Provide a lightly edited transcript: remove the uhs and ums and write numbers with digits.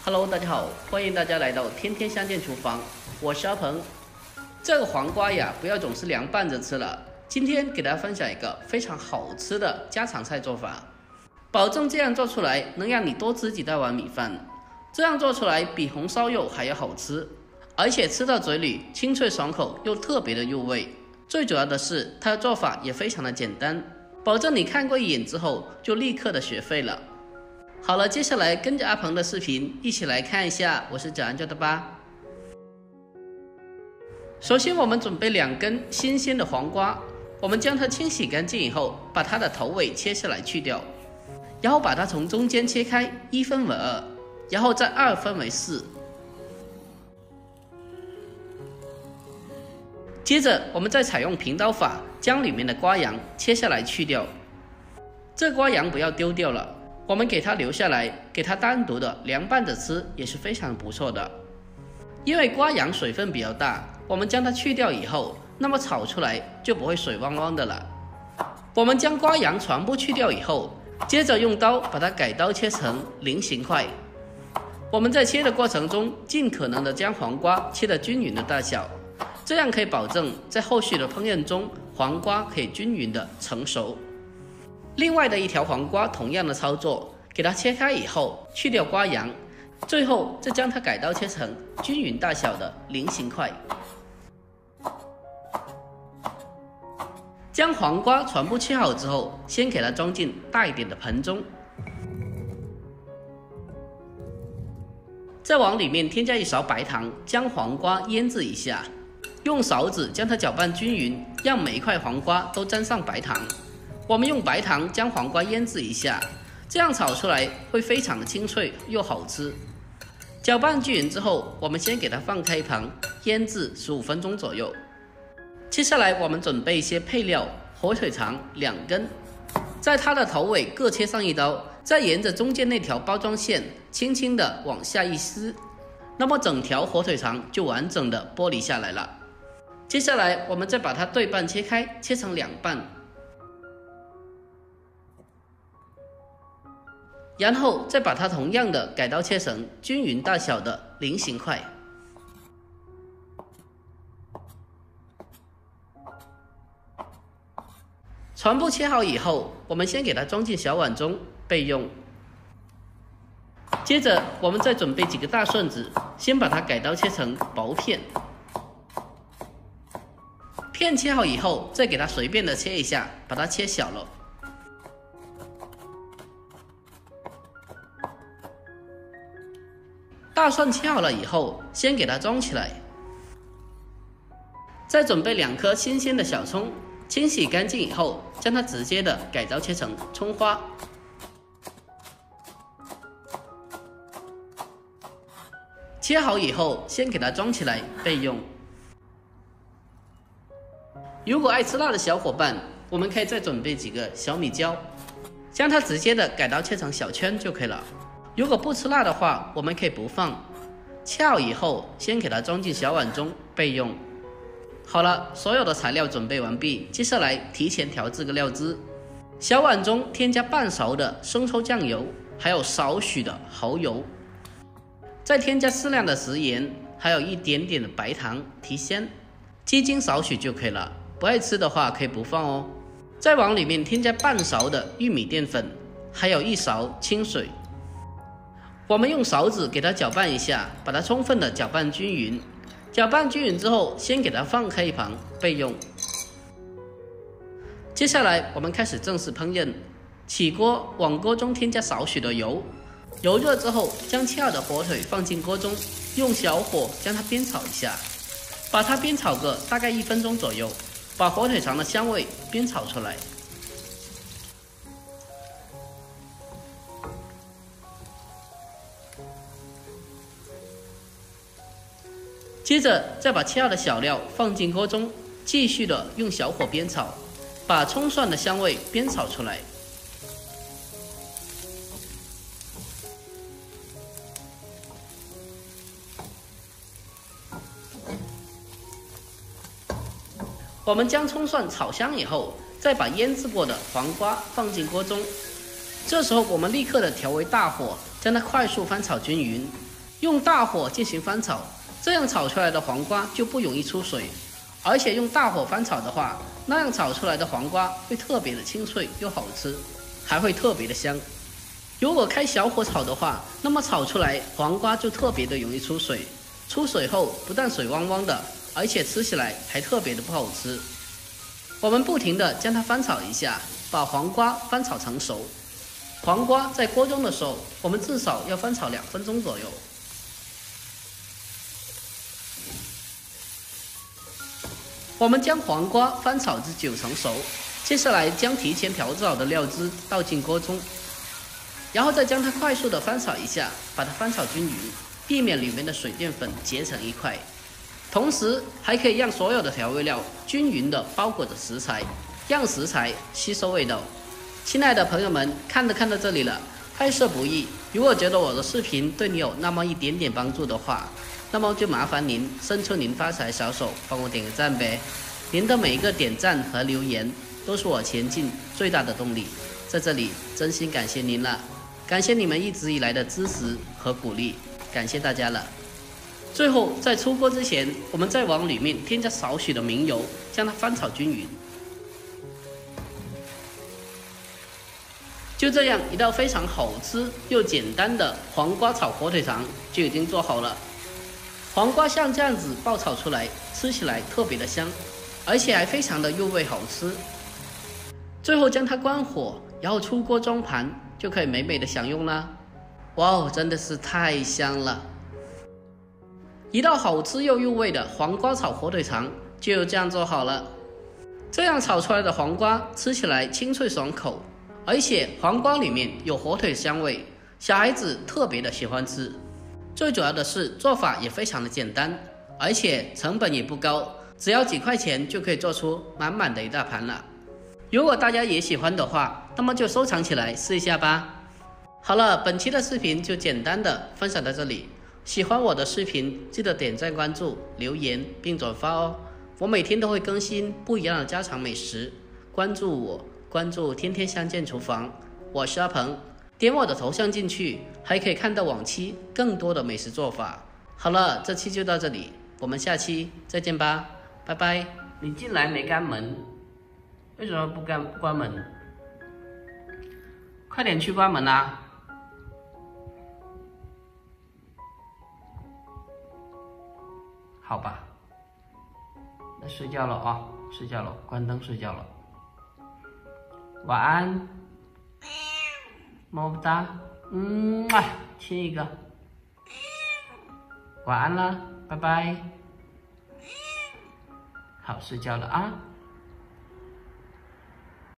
Hello， 大家好，欢迎大家来到天天相见厨房，我是阿鹏。这个黄瓜呀，不要总是凉拌着吃了。今天给大家分享一个非常好吃的家常菜做法，保证这样做出来能让你多吃几大碗米饭。这样做出来比红烧肉还要好吃，而且吃到嘴里清脆爽口又特别的入味。最主要的是，它的做法也非常的简单，保证你看过一眼之后就立刻的学会了。好了，接下来跟着阿鹏的视频一起来看一下我是怎样做的吧。首先我们准备2根新鲜的黄瓜，我们将它清洗干净以后，把它的头尾切下来去掉，然后把它从中间切开，1分为2，然后再2分为4。接着我们再采用平刀法，将里面的瓜瓤切下来去掉。这瓜瓤不要丢掉了，我们给它留下来，给它单独的凉拌着吃也是非常不错的。因为瓜瓤水分比较大，我们将它去掉以后，那么炒出来就不会水汪汪的了。我们将瓜瓤全部去掉以后，接着用刀把它改刀切成菱形块。我们在切的过程中，尽可能的将黄瓜切得均匀的大小，这样可以保证在后续的烹饪中，黄瓜可以均匀的成熟。另外的一条黄瓜同样的操作，给它切开以后去掉瓜瓤，最后再将它改刀切成均匀大小的菱形块。将黄瓜全部切好之后，先给它装进大一点的盆中，再往里面添加1勺白糖，将黄瓜腌制一下，用勺子将它搅拌均匀，让每一块黄瓜都沾上白糖。我们用白糖将黄瓜腌制一下，这样炒出来会非常的清脆又好吃。搅拌均匀之后，我们先给它放开一旁，腌制15分钟左右。接下来我们准备一些配料，火腿肠2根，在它的头尾各切上1刀，再沿着中间那条包装线轻轻的往下一撕，那么整条火腿肠就完整的剥离下来了。接下来我们再把它对半切开，切成2半。然后再把它同样的改刀切成均匀大小的菱形块。全部切好以后，我们先给它装进小碗中备用。接着我们再准备几个大蒜子，先把它改刀切成薄片。片切好以后，再给它随便的切一下，把它切小了。大蒜切好了以后，先给它装起来。再准备2颗新鲜的小葱，清洗干净以后，将它直接的改刀切成葱花。切好以后，先给它装起来备用。如果爱吃辣的小伙伴，我们可以再准备几个小米椒，将它直接的改刀切成小圈就可以了。如果不吃辣的话，我们可以不放。切好以后，先给它装进小碗中备用。好了，所有的材料准备完毕，接下来提前调制个料汁。小碗中添加半勺的生抽酱油，还有少许的蚝油，再添加适量的食盐，还有一点点的白糖提鲜，鸡精少许就可以了。不爱吃的话可以不放哦。再往里面添加半勺的玉米淀粉，还有1勺清水。我们用勺子给它搅拌一下，把它充分的搅拌均匀。搅拌均匀之后，先给它放开一旁备用。接下来我们开始正式烹饪。起锅，往锅中添加少许的油，油热之后，将切好的火腿放进锅中，用小火将它煸炒一下，把它煸炒个大概1分钟左右，把火腿肠的香味煸炒出来。接着再把切好的小料放进锅中，继续的用小火煸炒，把葱蒜的香味煸炒出来。我们将葱蒜炒香以后，再把腌制过的黄瓜放进锅中，这时候我们立刻的调为大火，将它快速翻炒均匀。用大火进行翻炒，这样炒出来的黄瓜就不容易出水。而且用大火翻炒的话，那样炒出来的黄瓜会特别的清脆又好吃，还会特别的香。如果开小火炒的话，那么炒出来黄瓜就特别的容易出水，出水后不但水汪汪的，而且吃起来还特别的不好吃。我们不停的将它翻炒一下，把黄瓜翻炒成熟。黄瓜在锅中的时候，我们至少要翻炒2分钟左右。我们将黄瓜翻炒至9成熟，接下来将提前调制好的料汁倒进锅中，然后再将它快速的翻炒一下，把它翻炒均匀，避免里面的水淀粉结成一块。同时还可以让所有的调味料均匀的包裹着食材，让食材吸收味道。亲爱的朋友们，看到这里了，拍摄不易。如果觉得我的视频对你有那么一点点帮助的话，那么就麻烦您伸出您发财小手，帮我点个赞呗。您的每一个点赞和留言都是我前进最大的动力，在这里真心感谢您了，感谢你们一直以来的支持和鼓励，感谢大家了。最后在出锅之前，我们再往里面添加少许的明油，将它翻炒均匀。就这样，一道非常好吃又简单的黄瓜炒火腿肠就已经做好了。黄瓜像这样子爆炒出来，吃起来特别的香，而且还非常的入味好吃。最后将它关火，然后出锅装盘，就可以美美的享用啦。哇哦，真的是太香了！一道好吃又入味的黄瓜炒火腿肠就这样做好了。这样炒出来的黄瓜吃起来清脆爽口，而且黄瓜里面有火腿香味，小孩子特别的喜欢吃。最主要的是做法也非常的简单，而且成本也不高，只要几块钱就可以做出满满的一大盘了。如果大家也喜欢的话，那么就收藏起来试一下吧。好了，本期的视频就简单的分享到这里。喜欢我的视频，记得点赞、关注、留言并转发哦。我每天都会更新不一样的家常美食，关注我，关注天天相见厨房，我是阿鹏。点我的头像进去，还可以看到往期更多的美食做法。好了，这期就到这里，我们下期再见吧，拜拜。你进来没关门，为什么不关门？快点去关门啊！好吧，那睡觉了啊，睡觉了，关灯睡觉了。晚安。么么哒，亲一个，晚安了，拜拜，好，睡觉了啊。